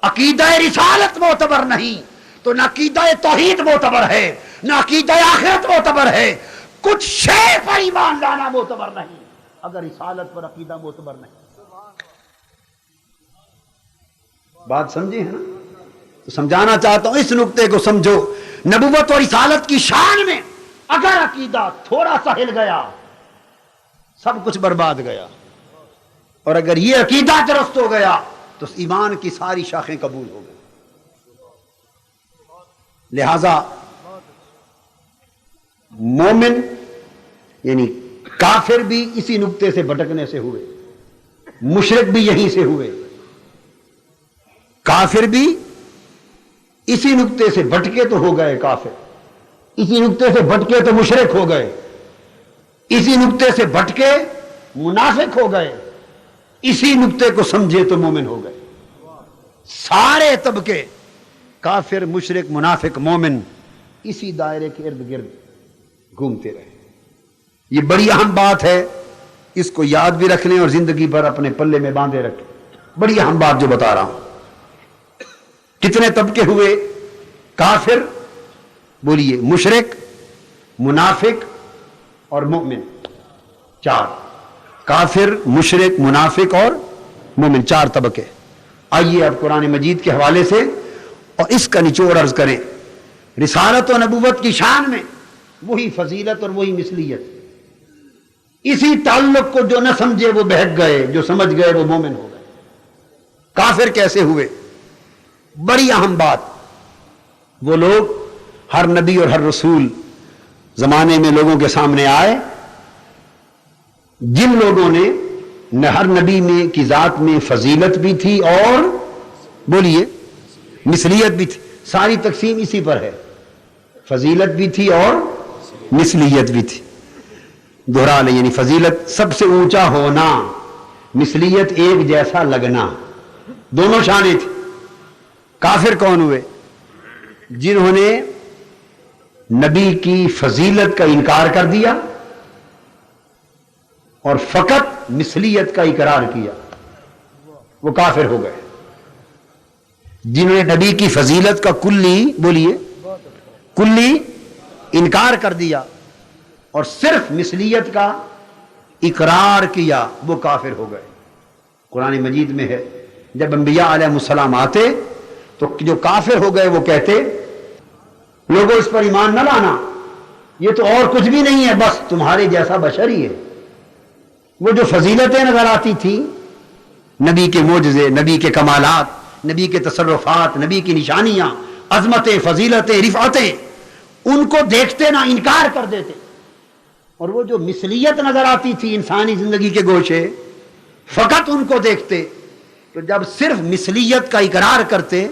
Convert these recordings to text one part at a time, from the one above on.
عقیدہ رسالت معتبر نہیں تو نہ عقیدہ توحید معتبر ہے، نہ عقیدہ آخرت معتبر ہے، کچھ شے پر ایمان لانا معتبر نہیں اگر رسالت پر عقیدہ معتبر نہیں۔ بات سمجھے ہیں نا؟ تو سمجھانا چاہتا ہوں، اس نقطے کو سمجھو، نبوت اور رسالت کی شان میں اگر عقیدہ تھوڑا سا ہل گیا سب کچھ برباد گیا، اور اگر یہ عقیدہ درست ہو گیا تو ایمان کی ساری شاخیں قبول ہو گئی۔ لہذا مومن یعنی کافر بھی اسی نقطے سے بھٹکنے سے ہوئے، مشرک بھی یہیں سے ہوئے، کافر بھی اسی نقطے سے بھٹکے تو ہو گئے کافر، اسی نقطے سے بھٹکے تو مشرک ہو گئے، اسی نقطے سے بھٹکے منافق ہو گئے، اسی نقطے کو سمجھے تو مومن ہو گئے۔ سارے طبقے کافر، مشرک، منافق، مومن اسی دائرے کے ارد گرد گھومتے رہے۔ یہ بڑی اہم بات ہے، اس کو یاد بھی رکھ لیں اور زندگی بھر اپنے پلے میں باندھے رکھیں۔ بڑی اہم بات جو بتا رہا ہوں۔ کتنے طبقے ہوئے؟ کافر، بولیے، مشرک، منافق اور مومن، چار۔ کافر، مشرک، منافق اور مومن، چار طبقے۔ آئیے اب قرآن مجید کے حوالے سے اور اس کا نچوڑ عرض کریں۔ رسالت و نبوت کی شان میں وہی فضیلت اور وہی مثلیت، اسی تعلق کو جو نہ سمجھے وہ بہک گئے، جو سمجھ گئے وہ مومن ہو گئے۔ کافر کیسے ہوئے؟ بڑی اہم بات، وہ لوگ، ہر نبی اور ہر رسول زمانے میں لوگوں کے سامنے آئے، جن لوگوں نے ہر نبی میں کی ذات میں فضیلت بھی تھی اور بولیے مثلیت بھی تھی، ساری تقسیم اسی پر ہے، فضیلت بھی تھی اور مثلیت بھی تھی۔ دہرا لیں، یعنی فضیلت سب سے اونچا ہونا، مثلیت ایک جیسا لگنا، دونوں شانیں تھی۔ کافر کون ہوئے؟ جنہوں نے نبی کی فضیلت کا انکار کر دیا اور فقط مثلیت کا اقرار کیا، وہ کافر ہو گئے۔ جنہوں نے نبی کی فضیلت کا کلی، بولیے، کلی انکار کر دیا اور صرف مثلیت کا اقرار کیا، وہ کافر ہو گئے۔ قرآن مجید میں ہے، جب انبیاء علیہ السلام آتے تو جو کافر ہو گئے وہ کہتے، لوگوں اس پر ایمان نہ لانا، یہ تو اور کچھ بھی نہیں ہے، بس تمہارے جیسا بشر ہی ہے۔ وہ جو فضیلتیں نظر آتی تھی، نبی کے معجزے، نبی کے کمالات، نبی کے تصرفات، نبی کی نشانیاں، عظمتیں، فضیلتیں، رفعتیں، ان کو دیکھتے نہ انکار کر دیتے، اور وہ جو مثلیت نظر آتی تھی انسانی زندگی کے گوشے، فقط ان کو دیکھتے۔ تو جب صرف مثلیت کا اقرار کرتے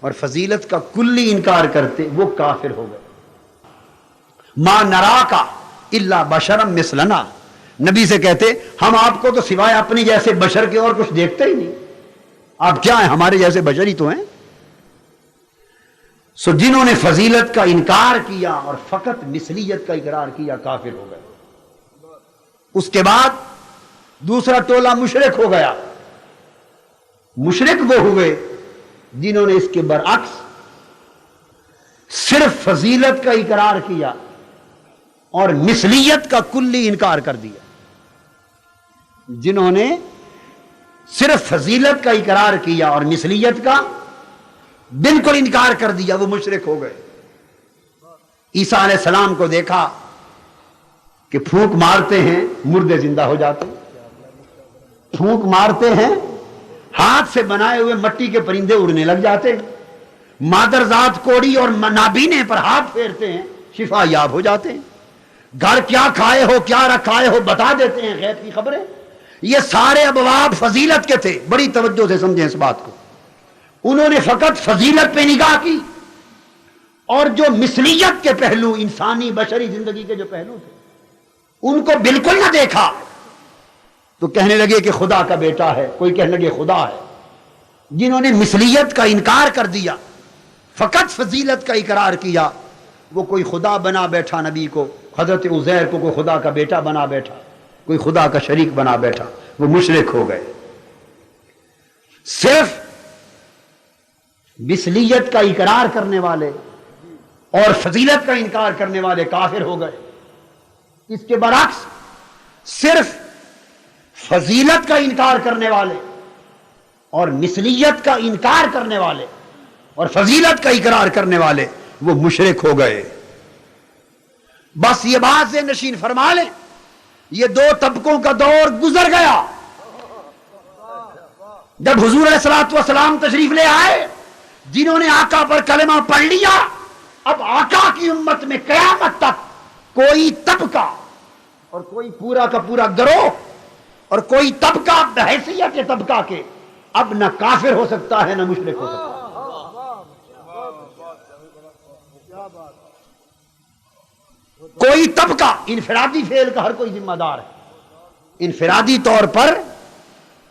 اور فضیلت کا کلی انکار کرتے، وہ کافر ہو گئے۔ ما نراکا الا بشرا مثلنا، نبی سے کہتے ہم آپ کو تو سوائے اپنی جیسے بشر کے اور کچھ دیکھتے ہی نہیں، آپ کیا ہیں، ہمارے جیسے بشر ہی تو ہیں۔ سو جنہوں نے فضیلت کا انکار کیا اور فقط مثلیت کا اقرار کیا، کافر ہو گئے۔ اس کے بعد دوسرا ٹولہ مشرک ہو گیا۔ مشرک وہ ہوئے جنہوں نے اس کے برعکس صرف فضیلت کا اقرار کیا اور مثلیت کا کلی انکار کر دیا۔ جنہوں نے صرف فضیلت کا اقرار کیا اور مثلیت کا بالکل انکار کر دیا، وہ مشرک ہو گئے۔ عیسیٰ علیہ السلام کو دیکھا کہ پھونک مارتے ہیں مردے زندہ ہو جاتے، پھونک مارتے ہیں ہاتھ سے بنائے ہوئے مٹی کے پرندے اڑنے لگ جاتے، مادر ذات کوڑی اور نابینے پر ہاتھ پھیرتے ہیں، شفا یاب ہو جاتے ہیں، گھر کیا کھائے ہو کیا رکھائے ہو بتا دیتے ہیں، غیب کی خبریں۔ یہ سارے ابواب فضیلت کے تھے، بڑی توجہ سے سمجھیں اس بات کو۔ انہوں نے فقط فضیلت پہ نگاہ کی اور جو مثلیت کے پہلو، انسانی بشری زندگی کے جو پہلو تھے، ان کو بالکل نہ دیکھا، تو کہنے لگے کہ خدا کا بیٹا ہے، کوئی کہنے لگے خدا ہے۔ جنہوں نے مثلیت کا انکار کر دیا، فقط فضیلت کا اقرار کیا، وہ کوئی خدا بنا بیٹھا، نبی کو، حضرت عزیر کو کوئی خدا کا بیٹا بنا بیٹھا، کوئی خدا کا شریک بنا بیٹھا، وہ مشرک ہو گئے۔ صرف مثلیت کا اقرار کرنے والے اور فضیلت کا انکار کرنے والے کافر ہو گئے. اس کے برعکس صرف فضیلت کا انکار کرنے والے اور مثلیت کا انکار کرنے والے اور فضیلت کا اقرار کرنے والے وہ مشرک ہو گئے. بس یہ بات سے نشین فرما لیں، یہ دو طبقوں کا دور گزر گیا. جب حضور علیہ الصلوۃ والسلام تشریف لے آئے، جنہوں نے آقا پر کلمہ پڑھ لیا، اب آقا کی امت میں قیامت تک کوئی طبقہ اور کوئی پورا کا پورا گروہ اور کوئی طبقہ بحیثیت کے طبقہ کے اب نہ کافر ہو سکتا ہے نہ مشرک ہو سکتا ہے. کوئی طبقہ، انفرادی فعل کا ہر کوئی ذمہ دار ہے. انفرادی طور پر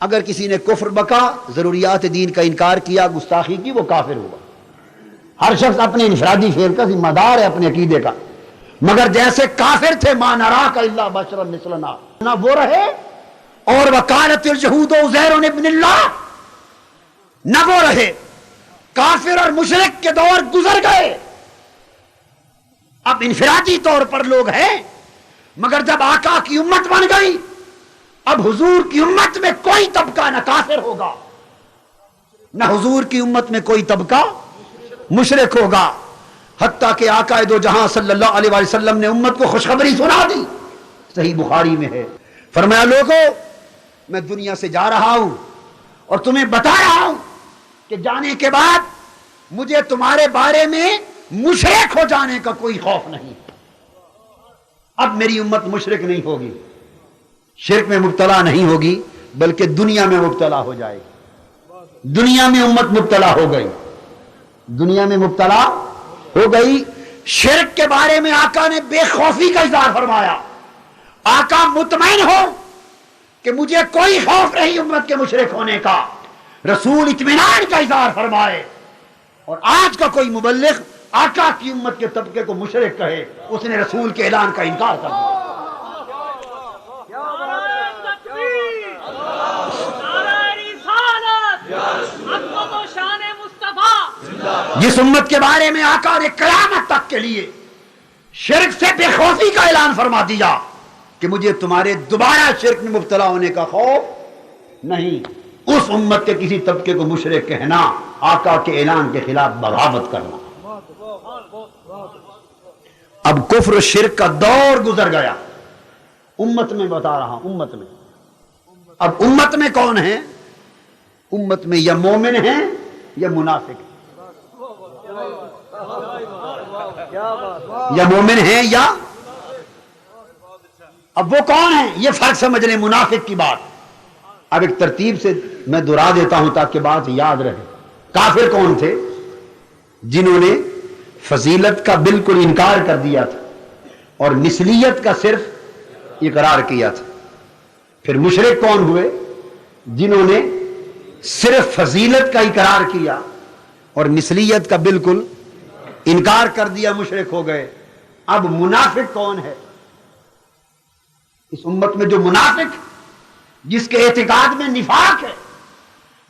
اگر کسی نے کفر بکا، ضروریات دین کا انکار کیا، گستاخی کی، وہ کافر ہوا. ہر شخص اپنے انفرادی فعل کا ذمہ دار ہے، اپنے عقیدے کا. مگر جیسے کافر تھے ما نراک الا بشرا مثلنا، نہ وہ رہے، اور وقالت الجہود عزیر ابن اللہ، نہ وہ رہے. کافر اور مشرک کے دور گزر گئے. اب انفرادی طور پر لوگ ہیں، مگر جب آقا کی امت بن گئی، اب حضور کی امت میں کوئی طبقہ نہ کافر ہوگا نہ حضور کی امت میں کوئی طبقہ مشرک ہوگا. حتیٰ کہ آقا دو جہاں صلی اللہ علیہ وآلہ وسلم نے امت کو خوشخبری سنا دی. صحیح بخاری میں ہے، فرمایا لوگو میں دنیا سے جا رہا ہوں اور تمہیں بتا رہا ہوں کہ جانے کے بعد مجھے تمہارے بارے میں مشرک ہو جانے کا کوئی خوف نہیں. اب میری امت مشرک نہیں ہوگی، شرک میں مبتلا نہیں ہوگی، بلکہ دنیا میں مبتلا ہو جائے گی. دنیا میں امت مبتلا ہو گئی، دنیا میں مبتلا ہو گئی. شرک کے بارے میں آقا نے بے خوفی کا اظہار فرمایا. آقا مطمئن ہو کہ مجھے کوئی خوف نہیں امت کے مشرک ہونے کا. رسول اطمینان کا اظہار فرمائے. اور آج کا کوئی مبلغ آقا کی امت کے طبقے کو مشرک کہے، اس نے رسول کے اعلان کا انکار کر دیا. جس امت کے بارے میں آقا نے قیامت تک کے لیے شرک سے بے خوفی کا اعلان فرما دیا کہ مجھے تمہارے دوبارہ شرک میں مبتلا ہونے کا خوف نہیں، اس امت کے کسی طبقے کو مشرک کہنا آقا کے اعلان کے خلاف بغاوت کرنا. اب کفر و شرک کا دور گزر گیا. امت میں بتا رہا ہوں، امت میں اب امت میں کون ہے؟ امت میں یا مومن ہیں یا منافق، یا مومن ہیں یا، اب وہ کون ہیں یہ فرق سمجھ لیں منافق کی بات. اب ایک ترتیب سے میں دہرا دیتا ہوں تاکہ بات یاد رہے. کافر کون تھے؟ جنہوں نے فضیلت کا بالکل انکار کر دیا تھا اور مثلیت کا صرف اقرار کیا تھا. پھر مشرک کون ہوئے؟ جنہوں نے صرف فضیلت کا اقرار کیا اور مثلیت کا بالکل انکار کر دیا، مشرک ہو گئے. اب منافق کون ہے؟ اس امت میں جو منافق، جس کے اعتقاد میں نفاق ہے،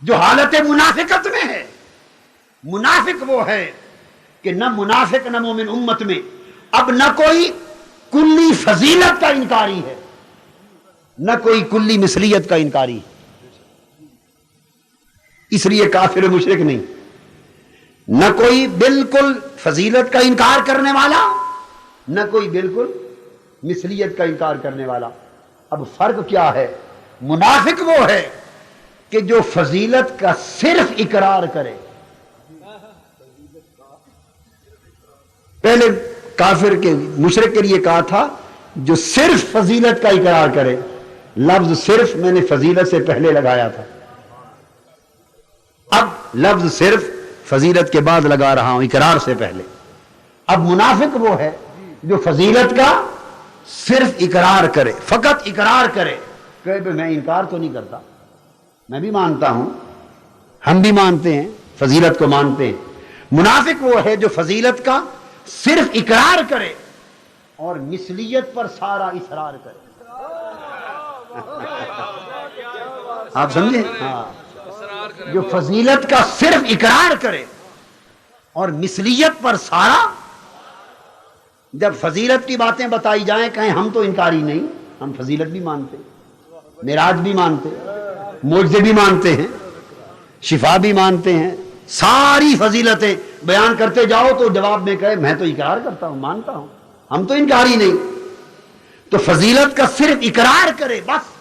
جو حالت منافقت میں ہے، منافق وہ ہے کہ نہ منافق نہ مومن امت میں اب نہ کوئی کلی فضیلت کا انکاری ہے نہ کوئی کلی مثلیت کا انکاری ہے. اس لیے کافر و مشرک نہیں، نہ کوئی بالکل فضیلت کا انکار کرنے والا نہ کوئی بالکل مثلیت کا انکار کرنے والا. اب فرق کیا ہے؟ منافق وہ ہے کہ جو فضیلت کا صرف اقرار کرے. پہلے کافر کے مشرک کے لیے کہا تھا جو صرف فضیلت کا اقرار کرے. لفظ صرف میں نے فضیلت سے پہلے لگایا تھا، اب لفظ صرف فضیلت کے بعد لگا رہا ہوں، اقرار سے پہلے. اب منافق وہ ہے جو فضیلت کا صرف اقرار کرے، فقط اقرار کرے، کہ میں انکار تو نہیں کرتا، میں بھی مانتا ہوں، ہم بھی مانتے ہیں، فضیلت کو مانتے ہیں. منافق وہ ہے جو فضیلت کا صرف اقرار کرے اور مثلیت پر سارا اصرار کرے. آپ سمجھے؟ ہاں، جو فضیلت کا صرف اقرار کرے اور مثلیت پر سارا. جب فضیلت کی باتیں بتائی جائیں کہیں ہم تو انکاری نہیں، ہم فضیلت بھی مانتے، معراج بھی مانتے، معجزے بھی مانتے ہیں، شفا بھی مانتے ہیں، ساری فضیلتیں بیان کرتے جاؤ تو جواب میں کہے میں تو اقرار کرتا ہوں، مانتا ہوں، ہم تو انکاری نہیں. تو فضیلت کا صرف اقرار کرے بس،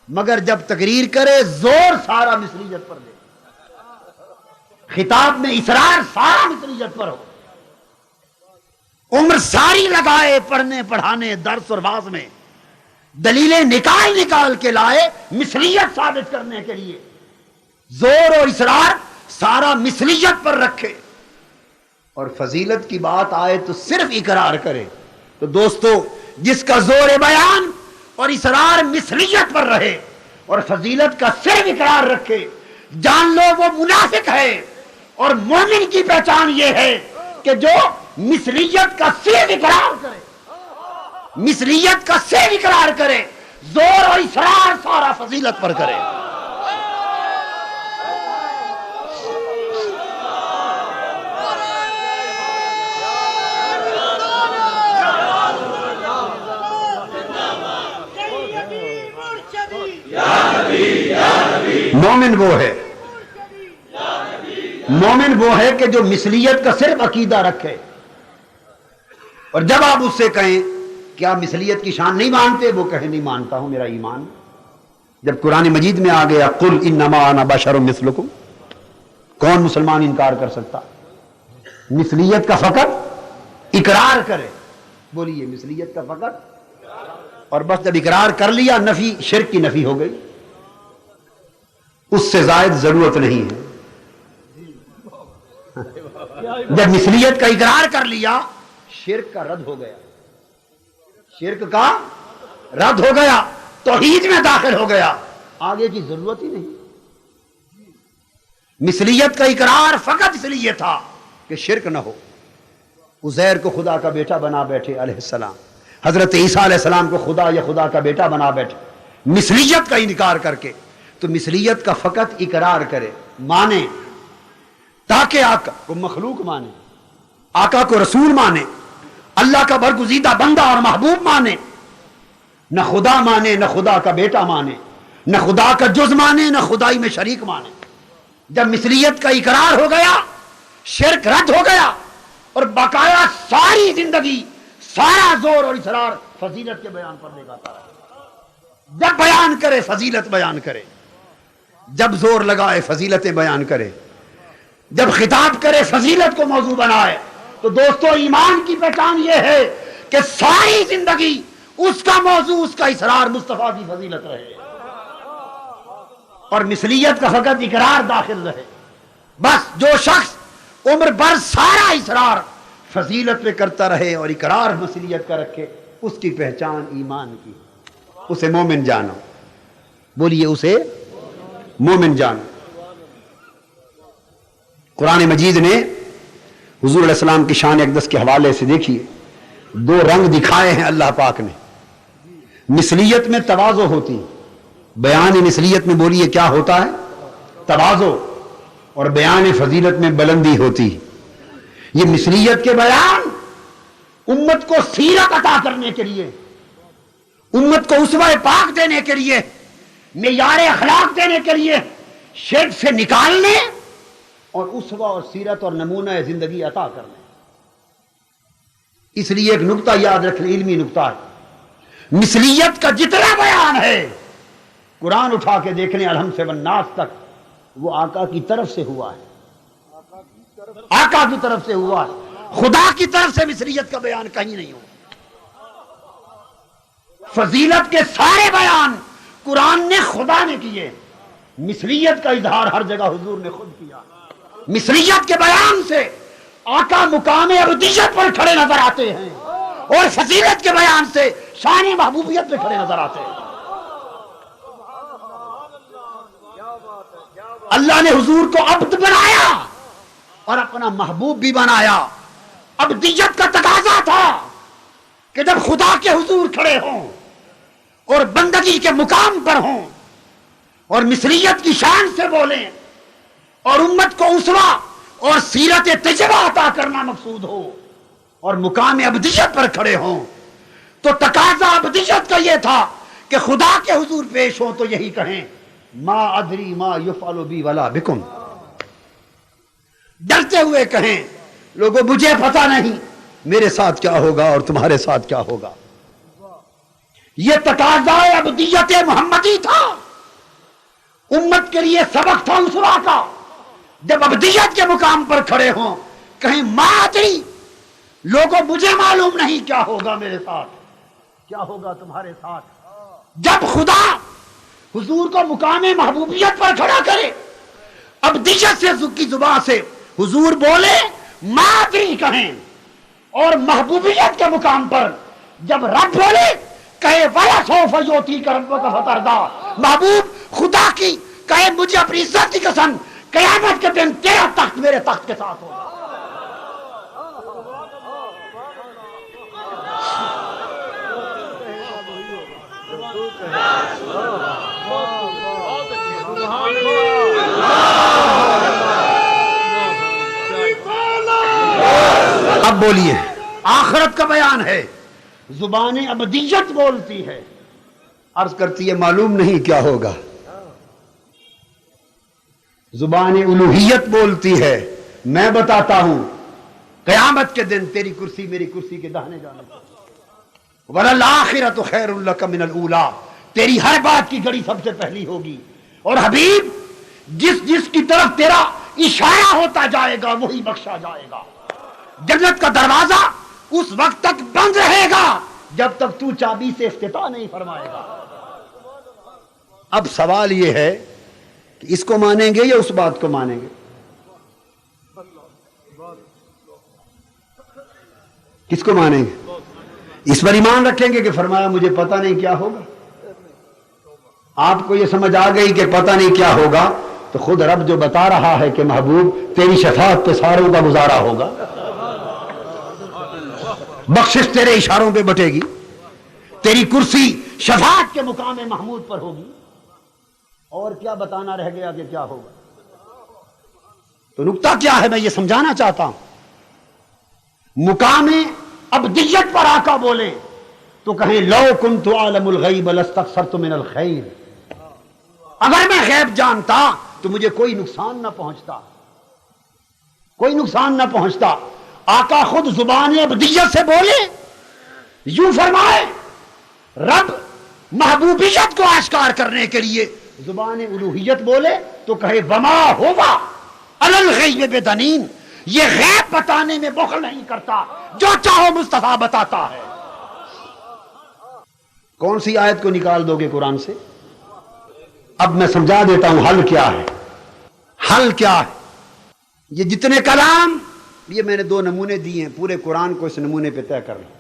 مگر جب تقریر کرے زور سارا مثلیت پر دے، خطاب میں اصرار سارا مثلیت پر ہو، عمر ساری لگائے پڑھنے پڑھانے درس اور واز میں، دلیلیں نکال نکال کے لائے مثلیت ثابت کرنے کے لیے، زور اور اصرار سارا مثلیت پر رکھے، اور فضیلت کی بات آئے تو صرف اقرار کرے. تو دوستو جس کا زور بیان اور اصرار مثلیت پر رہے اور فضیلت کا صرف اقرار رکھے، جان لو وہ منافق ہے. اور مومن کی پہچان یہ ہے کہ جو مثلیت کا صرف اقرار کرے، مثلیت کا صرف اقرار کرے، زور اور اصرار سارا فضیلت پر کرے. مومن وہ ہے، مومن وہ ہے کہ جو مثلیت کا صرف عقیدہ رکھے، اور جب آپ اس سے کہیں کیا مثلیت کی شان نہیں مانتے، وہ کہے نہیں مانتا ہوں، میرا ایمان. جب قرآن مجید میں آ گیا قل انما انا بشر مثلکم، کون مسلمان انکار کر سکتا؟ مثلیت کا فقط اقرار کرے، بولیے مثلیت کا فقط، اور بس جب اقرار کر لیا نفی، شرک کی نفی ہو گئی، اس سے زائد ضرورت نہیں ہے. جب مثلیت کا اقرار کر لیا شرک کا رد ہو گیا، شرک کا رد ہو گیا، توحید میں داخل ہو گیا، آگے کی ضرورت ہی نہیں. مثلیت کا اقرار فقط اس لیے تھا کہ شرک نہ ہو. عزیر کو خدا کا بیٹا بنا بیٹھے علیہ السلام، حضرت عیسیٰ علیہ السلام کو خدا یا خدا کا بیٹا بنا بیٹھے مثلیت کا انکار کر کے. تو مثلیت کا فقط اقرار کرے، مانے، تاکہ آقا کو مخلوق مانے، آقا کو رسول مانے، اللہ کا برگزیدہ بندہ اور محبوب مانے، نہ خدا مانے، نہ خدا کا بیٹا مانے، نہ خدا کا جز مانے، نہ خدائی میں شریک مانے. جب مثلیت کا اقرار ہو گیا شرک رد ہو گیا، اور باقاعدہ ساری زندگی سارا زور اور اصرار فضیلت کے بیان پر لگاتا رہا. جب بیان کرے فضیلت بیان کرے، جب زور لگائے فضیلتیں بیان کرے، جب خطاب کرے فضیلت کو موضوع بنائے. تو دوستو ایمان کی پہچان یہ ہے کہ ساری زندگی اس کا موضوع، اس کا اصرار مصطفیٰ کی فضیلت رہے، اور مثلیت کا فقط اقرار داخل رہے. بس جو شخص عمر بھر سارا اصرار فضیلت پہ کرتا رہے اور اقرار مثلیت کا رکھے، اس کی پہچان ایمان کی، اسے مومن جانو. بولیے اسے مومن جانو. قرآن مجید نے حضور علیہ السلام کی شان اقدس کے حوالے سے دیکھیے دو رنگ دکھائے ہیں اللہ پاک نے. مثلیت میں تواضع ہوتی، بیان مثلیت میں بولیے کیا ہوتا ہے؟ تواضع، اور بیان فضیلت میں بلندی ہوتی. یہ مثلیت کے بیان امت کو سیرت عطا کرنے کے لیے، امت کو اسوہ پاک دینے کے لیے، معیار اخلاق دینے کے لیے، شرک سے نکالنے اور اسوہ اور سیرت اور نمونہ زندگی عطا کرنے. اس لیے ایک نقطہ یاد رکھیں، علمی نقطہ ہے، مثلیت کا جتنا بیان ہے قرآن اٹھا کے دیکھ لیں الحمد سے والناس تک، وہ آقا کی طرف سے ہوا ہے، آقا کی طرف سے ہوا ہے. خدا کی طرف سے مثلیت کا بیان کہیں نہیں ہوا. فضیلت کے سارے بیان قرآن نے خدا نے کیے، مثلیت کا اظہار ہر جگہ حضور نے خود کیا. مثلیت کے بیان سے آقا مقام عبودیت پر کھڑے نظر آتے ہیں، اور فضیلت کے بیان سے شان محبوبیت پہ کھڑے نظر آتے ہیں. اللہ نے حضور کو عبد بنایا اور اپنا محبوب بھی بنایا. عبدیت کا تقاضا تھا کہ جب خدا کے حضور کھڑے ہوں اور بندگی کے مقام پر ہوں اور مثلیت کی شان سے بولیں اور امت کو اسوہ اور سیرت تجربہ عطا کرنا مقصود ہو اور مقام ابدیت پر کھڑے ہوں تو تقاضا ابدیت کا یہ تھا کہ خدا کے حضور پیش ہوں تو یہی کہیں ما ادری ما یفعل بی ولا بکم، ڈرتے ہوئے کہیں لوگوں مجھے پتہ نہیں میرے ساتھ کیا ہوگا اور تمہارے ساتھ کیا ہوگا۔ یہ تقاضا ابدیت محمدی تھا، امت کے لیے سبق تھا اسوا کا، جب ابدیت کے مقام پر کھڑے ہوں کہیں ما ادری، لوگوں مجھے معلوم نہیں کیا ہوگا میرے ساتھ، کیا ہوگا تمہارے ساتھ۔ جب خدا حضور کو مقام محبوبیت پر کھڑا کرے، ابدیت سے کی زبان سے حضور بولے ما ادری کہیں، اور محبوبیت کے مقام پر جب رب بولے کہے وَلَا سَوْفَ يُعْطِيكَ رَبُّكَ فَتَرْضَىٰ، محبوب خدا کی کہے مجھے اپنی عزت کی قسم قیامت کے دن تیرا تخت میرے تخت کے ساتھ ہوگا۔ اب بولیے، آخرت کا بیان ہے، زبان ابدیت بولتی ہے، عرض کرتی ہے معلوم نہیں کیا ہوگا۔ زبان الوہیت بولتی ہے میں بتاتا ہوں قیامت کے دن تیری کرسی میری کرسی کے داہنے جانے کو، وَلَلْآخِرَةُ خَيْرٌ لَكَ مِنَ الْأُولَىٰ، تیری ہر بات کی گھڑی سب سے پہلی ہوگی۔ اور حبیب جس جس کی طرف تیرا اشارہ ہوتا جائے گا وہی بخشا جائے گا۔ جنت کا دروازہ اس وقت تک بند رہے گا جب تک تو چابی سے افتتاح نہیں فرمائے گا۔ اب سوال یہ ہے کہ اس کو مانیں گے یا اس بات کو مانیں گے؟ کس کو مانیں گے؟ اس پر ایمان رکھیں گے کہ فرمایا مجھے پتہ نہیں کیا ہوگا؟ آپ کو یہ سمجھ آ گئی کہ پتہ نہیں کیا ہوگا تو خود رب جو بتا رہا ہے کہ محبوب تیری شفاعت پہ ساروں کا گزارا ہوگا، بخشش تیرے اشاروں پہ بٹے گی، تیری کرسی شفاعت کے مقام محمود پر ہوگی، اور کیا بتانا رہ گیا کہ کیا ہوگا؟ تو نکتہ کیا ہے میں یہ سمجھانا چاہتا ہوں، مقام ابدیت پر آقا بولے تو کہیں لو کنت اعلم الغیب لاستکثرت من الخیر، اگر میں غیب جانتا تو مجھے کوئی نقصان نہ پہنچتا، کوئی نقصان نہ پہنچتا۔ آقا خود زبان ابدیت سے بولے، یوں فرمائے رب محبوبیت کو آشکار کرنے کے لیے زبان الوہیت بولے تو کہے وما ہوا علی الغیب بدنین، یہ غیب بتانے میں بخل نہیں کرتا، جو چاہو مصطفیٰ بتاتا ہے۔ کون سی آیت کو نکال دو گے قرآن سے؟ اب میں سمجھا دیتا ہوں حل کیا ہے۔ حل کیا ہے؟ یہ جتنے کلام یہ میں نے دو نمونے دیے ہیں، پورے قرآن کو اس نمونے پہ طے کر لیں۔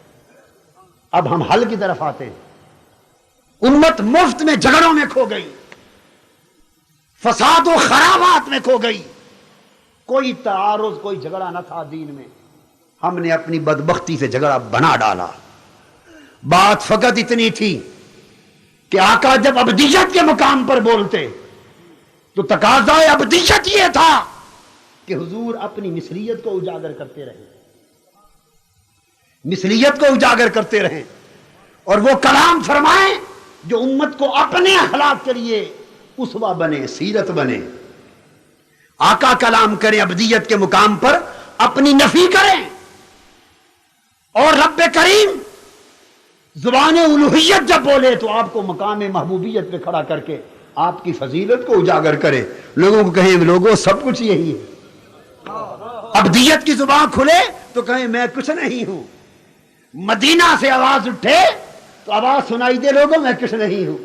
اب ہم حل کی طرف آتے ہیں۔ امت مفت میں جھگڑوں میں کھو گئی، فساد و خرابات میں کھو گئی، کوئی تعارض کوئی جھگڑا نہ تھا دین میں، ہم نے اپنی بدبختی سے جھگڑا بنا ڈالا۔ بات فقط اتنی تھی کہ آقا جب ابدیت کے مقام پر بولتے تو تقاضا ابدیت یہ تھا کہ حضور اپنی مثلیت کو اجاگر کرتے رہیں، مثلیت کو اجاگر کرتے رہیں، اور وہ کلام فرمائیں جو امت کو اپنے اخلاق کے لیے اسوہ بنے، سیرت بنے۔ آقا کلام کریں ابدیت کے مقام پر، اپنی نفی کریں، اور رب کریم زبان الوہیت جب بولے تو آپ کو مقام محبوبیت پہ کھڑا کر کے آپ کی فضیلت کو اجاگر کرے، لوگوں کو کہیں لوگوں سب کچھ یہی ہے۔ ابدیت کی زبان کھلے تو کہیں میں کچھ نہیں ہوں، مدینہ سے آواز اٹھے تو آواز سنائی دے لوگوں میں کچھ نہیں ہوں،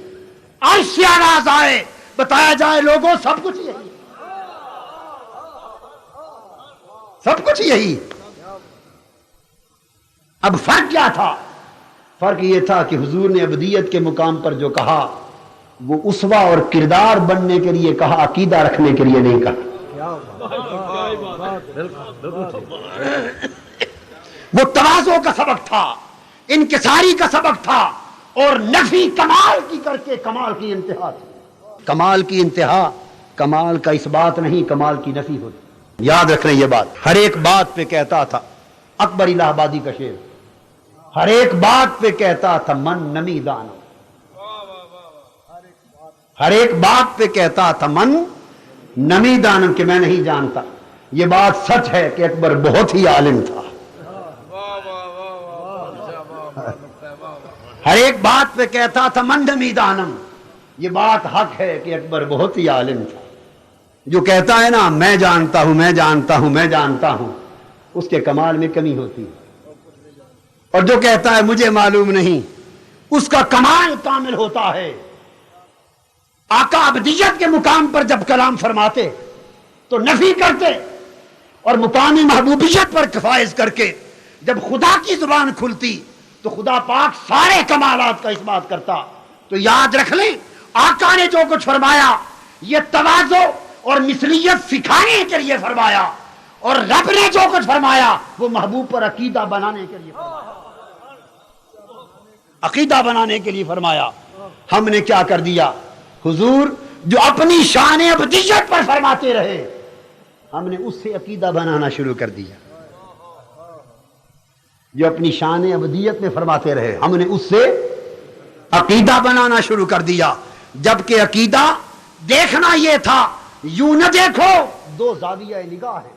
عرش سے آواز آئے بتایا جائے لوگوں سب کچھ یہی، سب کچھ یہی۔ اب فرق کیا تھا؟ فرق یہ تھا کہ حضور نے ابدیت کے مقام پر جو کہا وہ اسوہ اور کردار بننے کے لیے کہا، عقیدہ رکھنے کے لیے نہیں کہا۔ وہ تواضع کا سبق تھا، انکساری کا سبق تھا، اور نفی کمال کی کر کے کمال کی انتہا تھی۔ کمال کی انتہا کمال کا اس بات نہیں، کمال کی نفی ہوتی۔ یاد رکھ رہے ہیں یہ بات. ہر ایک بات پہ کہتا تھا اکبر الہ آبادی کا شعر, ہر ایک بات پہ کہتا تھا من نمی دانم, ہر ایک بات پہ کہتا تھا من نمی دانم کہ میں نہیں جانتا. یہ بات سچ ہے کہ اکبر بہت ہی عالم تھا. ہر ایک بات پہ کہتا تھا من نمی دانم, یہ بات حق ہے کہ اکبر بہت ہی عالم تھا. جو کہتا ہے نا میں جانتا ہوں میں جانتا ہوں میں جانتا ہوں, اس کے کمال میں کمی ہوتی ہے. اور جو کہتا ہے مجھے معلوم نہیں, اس کا کمال کامل ہوتا ہے. آقا ابدیت کے مقام پر جب کلام فرماتے تو نفی کرتے, اور مقامی محبوبیت پر فائز کر کے جب خدا کی زبان کھلتی تو خدا پاک سارے کمالات کا اس بات کرتا. تو یاد رکھ لیں آقا نے جو کچھ فرمایا یہ تواضع اور مثلیت سکھانے کے لیے فرمایا, اور رب نے جو کچھ فرمایا وہ محبوب پر عقیدہ بنانے کے لیے فرمایا, عقیدہ بنانے کے لیے فرمایا. ہم نے کیا کر دیا, حضور جو اپنی شان ابدیت پر فرماتے رہے ہم نے اس سے عقیدہ بنانا شروع کر دیا. جو اپنی شان ابدیت میں فرماتے رہے ہم نے اس سے عقیدہ بنانا شروع کر دیا. جبکہ عقیدہ دیکھنا یہ تھا, یوں نہ دیکھو. دو زاویہ نگاہ ہے.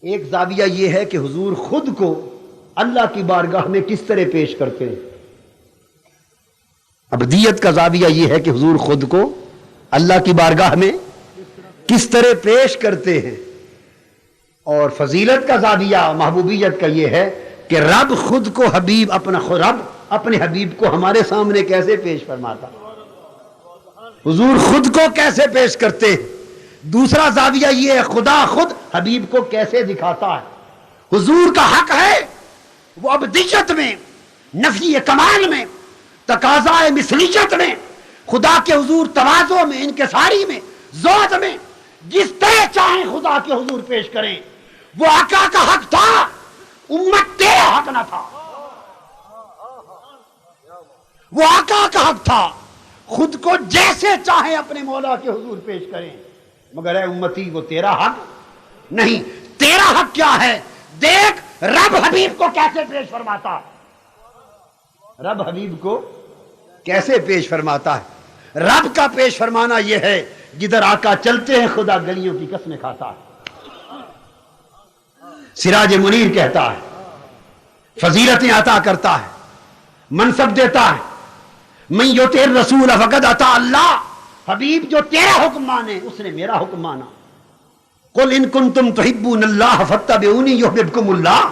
ایک زاویہ یہ ہے کہ حضور خود کو اللہ کی بارگاہ میں کس طرح پیش کرتے ہیں. ابدیت کا زاویہ یہ ہے کہ حضور خود کو اللہ کی بارگاہ میں کس طرح پیش کرتے ہیں. اور فضیلت کا زاویہ محبوبیت کا یہ ہے کہ رب خود کو حبیب رب اپنے حبیب کو ہمارے سامنے کیسے پیش فرماتا, حضور خود کو کیسے پیش کرتے ہیں. دوسرا زاویہ یہ ہے خدا خود حبیب کو کیسے دکھاتا ہے. حضور کا حق ہے وہ ابدیت میں, نفی کمال میں, تقاضا مثلیت میں, خدا کے حضور تواضع میں, انکساری میں, زہد میں, جس طرح چاہیں خدا کے حضور پیش کریں. وہ آقا کا حق تھا, امت تیرا حق نہ تھا. وہ آقا کا حق تھا خود کو جیسے چاہیں اپنے مولا کے حضور پیش کریں, مگر اے امتی وہ تیرا حق نہیں. تیرا حق کیا ہے, دیکھ رب حبیب کو کیسے پیش فرماتا, رب حبیب کو کیسے پیش فرماتا ہے. رب کا پیش فرمانا یہ ہے جدھر آقا چلتے ہیں خدا گلیوں کی قسمیں کھاتا ہے. سراج منیر کہتا ہے فضیلتیں عطا کرتا ہے, منصب دیتا ہے. من یطع الرسول فقد اطاع اللہ, حبیب جو تیرا حکم مانے اس نے میرا حکم مانا. قل ان کنتم تحبون اللہ فاتبعونی یحببکم اللہ,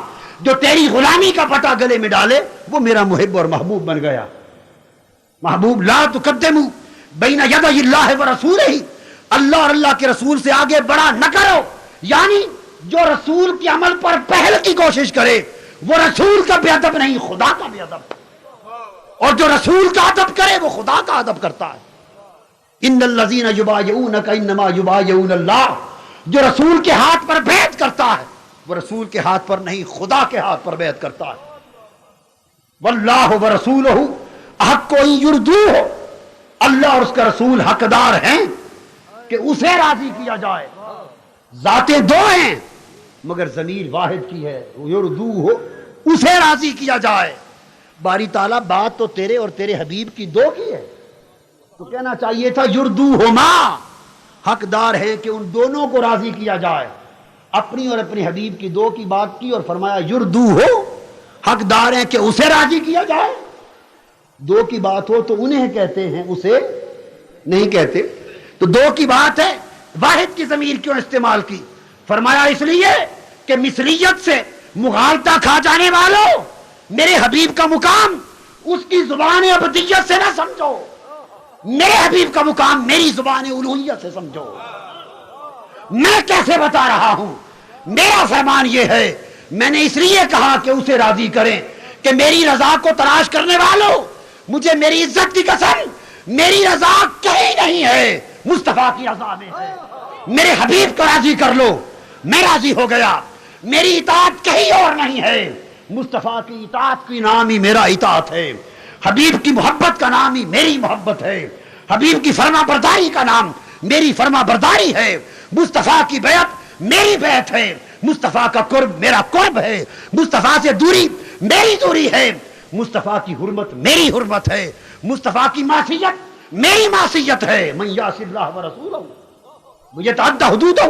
جو تیری غلامی کا پتہ گلے میں ڈالے وہ میرا محب اور محبوب بن گیا. محبوب لا تقدموا بین یدی اللہ ورسولہ, اللہ اور اللہ کے رسول سے آگے بڑھا نہ کرو. یعنی جو رسول کے عمل پر پہل کی کوشش کرے وہ رسول کا بے ادب نہیں, خدا کا بے ادب, اور جو رسول کا ادب کرے وہ خدا کا ادب کرتا ہے. ان الذین یبایعونک انما یبایعون اللہ, جو رسول کے ہاتھ پر بیعت کرتا ہے وہ رسول کے ہاتھ پر نہیں خدا کے ہاتھ پر بیعت کرتا ہے. واللہ ورسولہ احق ان یرضوہ, اللہ اور اس کا رسول حقدار ہیں کہ اسے راضی کیا جائے. ذاتیں دو ہیں مگر ضمیر واحد کی ہے, یرضوہ, اسے راضی کیا جائے. باری تعالیٰ بات تو تیرے اور تیرے حبیب کی دو کی ہے, تو کہنا چاہیے تھا یرضوہما, حقدار ہیں کہ ان دونوں کو راضی کیا جائے. اپنی اور اپنے حبیب کی دو کی بات کی اور فرمایا یرضوہ, حقدار ہیں کہ اسے راضی کیا جائے. دو کی بات ہو تو انہیں کہتے ہیں, اسے نہیں کہتے. تو دو کی بات ہے, واحد کی ضمیر کیوں استعمال کی؟ فرمایا اس لیے کہ مثلیت سے مغالطہ کھا جانے والوں میرے حبیب کا مقام اس کی زبان ابدیت سے نہ سمجھو, میرے حبیب کا مقام میری زبان الوہیت سے سمجھو. میں کیسے بتا رہا ہوں, میرا فرمان یہ ہے, میں نے اس لیے کہا کہ اسے راضی کریں کہ میری رضا کو تلاش کرنے والوں, مجھے میری عزت کی قسم, میری رضا کہیں نہیں ہے, مصطفیٰ کی رضا میں ہے. میرے حبیب کو راضی کر لو, میں راضی ہو گیا. میری اطاعت کہیں اور نہیں ہے, مصطفیٰ کی اطاعت کی نام ہی میرا اطاعت ہے. حبیب کی محبت کا نام ہی میری محبت ہے. حبیب کی فرما برداری کا نام میری فرما برداری ہے. مصطفیٰ کی بیعت میری بیعت ہے، مصطفیٰ کا قرب میرا قرب ہے، مصطفیٰ سے دوری میری دوری ہے، مصطفیٰ کی حرمت میری حرمت ہے، مصطفیٰ کی معصیت میری معصیت ہے، من یعص اللہ ورسولہ یتعدی حدودہ،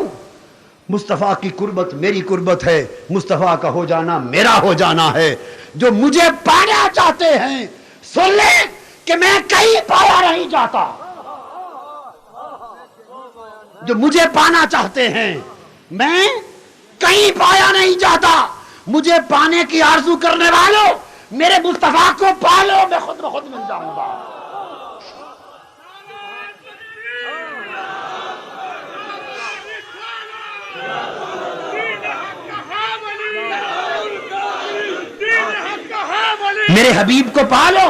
مصطفیٰ کی قربت میری قربت ہے، مصطفیٰ کا ہو جانا میرا ہو جانا ہے۔ جو مجھے پانا چاہتے ہیں سن لیں کہ میں کہیں پایا نہیں جاتا، جو مجھے پانا چاہتے ہیں میں کہیں پایا نہیں جاتا، مجھے پانے کی آرزو کرنے والوں میرے مصطفیٰ کو پالو، میں خود بخود مل جاؤں گا۔ میرے حبیب کو پالو،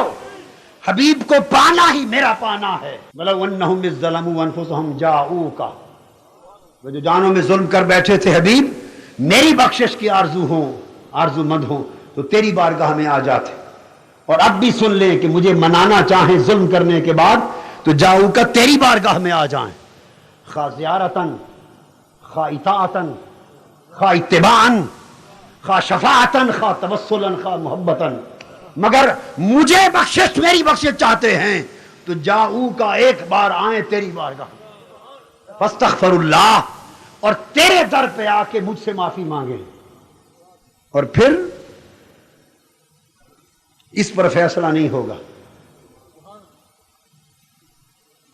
حبیب کو پانا ہی میرا پانا ہے۔ وَلَوْ أَنَّهُمْ إِذْ ظَلَمُوا أَنفُسَهُمْ جَاءُوكَ، وہ جو جانوں میں ظلم کر بیٹھے تھے حبیب میری بخشش کی آرزو مند ہوں تو تیری بارگاہ میں آ جاتے، اور اب بھی سن لیں کہ مجھے منانا چاہیں ظلم کرنے کے بعد تو جاؤ کا تیری بارگاہ میں آ جائیں، خواہ زیارتاً، خواہ اطاعتاً، خواہ اتباعاً، خواہ شفاعتاً، خواہ توسلاً، خواہ محبتاً، مگر مجھے بخشش میری بخشش چاہتے ہیں تو جاؤ کا ایک بار آئیں تیری بارگاہ، فاستغفر اللہ، اور تیرے در پہ آ کے مجھ سے معافی مانگیں، اور پھر اس پر فیصلہ نہیں ہوگا،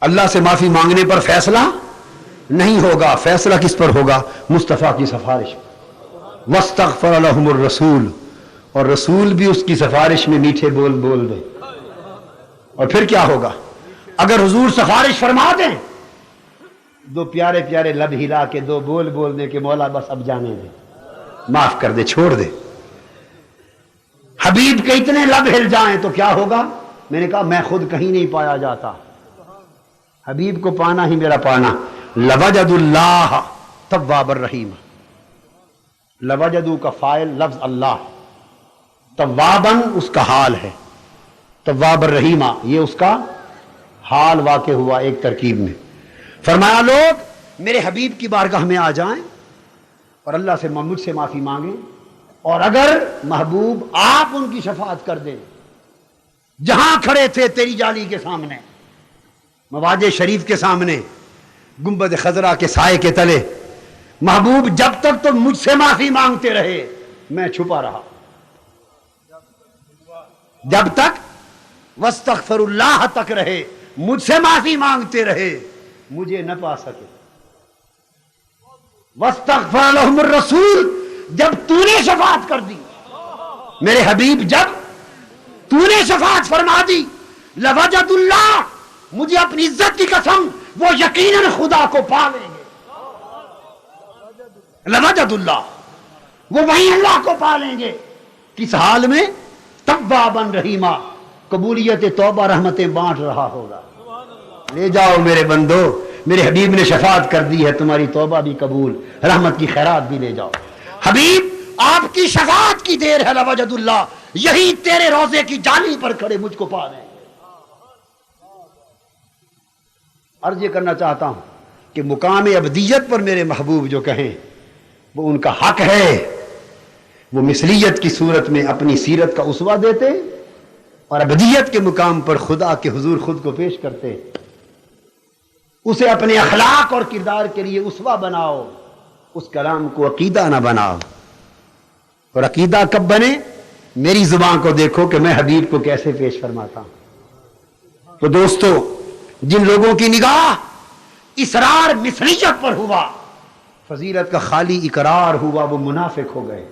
اللہ سے معافی مانگنے پر فیصلہ نہیں ہوگا، فیصلہ کس پر ہوگا؟ مصطفیٰ کی سفارش پر، واستغفر لهم الرسول، اور رسول بھی اس کی سفارش میں میٹھے بول بول دے، اور پھر کیا ہوگا؟ اگر حضور سفارش فرما دیں، دو پیارے پیارے لب ہلا کے دو بول بول دے کہ مولا بس اب جانے دے، معاف کر دے، چھوڑ دے، حبیب کے اتنے لب ہل جائیں تو کیا ہوگا؟ میں نے کہا میں خود کہیں نہیں پایا جاتا، حبیب کو پانا ہی میرا پانا۔ لوجد اللہ تواب الرحیم، لوجدو کا فاعل لفظ اللہ، توابن اس کا حال ہے، تواب الرحیمہ یہ اس کا حال واقع ہوا ایک ترکیب میں۔ فرمایا لوگ میرے حبیب کی بارگاہ میں آ جائیں اور اللہ سے مجھ سے معافی مانگیں، اور اگر محبوب آپ ان کی شفاعت کر دیں، جہاں کھڑے تھے تیری جالی کے سامنے، مواج شریف کے سامنے، گنبد خضرا کے سائے کے تلے، محبوب جب تک تم مجھ سے معافی مانگتے رہے میں چھپا رہا، جب تک واستغفر اللہ تک رہے، مجھ سے معافی مانگتے رہے، مجھے نہ پا سکے۔ واستغفر لهم الرسول، جب تو نے شفاعت کر دی میرے حبیب، جب تو نے شفاعت فرما دی، لوجد اللہ، مجھے اپنی عزت کی قسم وہ یقیناً خدا کو پا لیں گے، لوجد اللہ، وہ وہیں اللہ کو پا لیں گے، کس حال میں؟ توابا رحیمہ، قبولیت توبہ رحمتیں بانٹ رہا ہوگا۔ لے جاؤ میرے بندو، میرے حبیب نے شفاعت کر دی ہے، تمہاری توبہ بھی قبول، رحمت کی خیرات بھی لے جاؤ۔ حبیب آپ کی شفاعت کی دیر ہے، لوجد اللہ، یہی تیرے روضے کی جالی پر کھڑے مجھ کو پا لیں گے۔ عرض یہ کرنا چاہتا ہوں کہ مقام ابدیت پر میرے محبوب جو کہیں وہ ان کا حق ہے، وہ مثلیت کی صورت میں اپنی سیرت کا اسوہ دیتے اور ابدیت کے مقام پر خدا کے حضور خود کو پیش کرتے، اسے اپنے اخلاق اور کردار کے لیے اسوہ بناؤ، اس کلام کو عقیدہ نہ بناؤ، اور عقیدہ کب بنے؟ میری زبان کو دیکھو کہ میں حبیب کو کیسے پیش فرماتا ہوں۔ تو دوستو، جن لوگوں کی نگاہ اصرار مثلیت پر ہوا، فضیلت کا خالی اقرار ہوا، وہ منافق ہو گئے،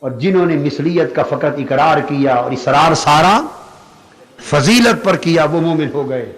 اور جنہوں نے مثلیت کا فقط اقرار کیا اور اصرار سارا فضیلت پر کیا، وہ مومن ہو گئے۔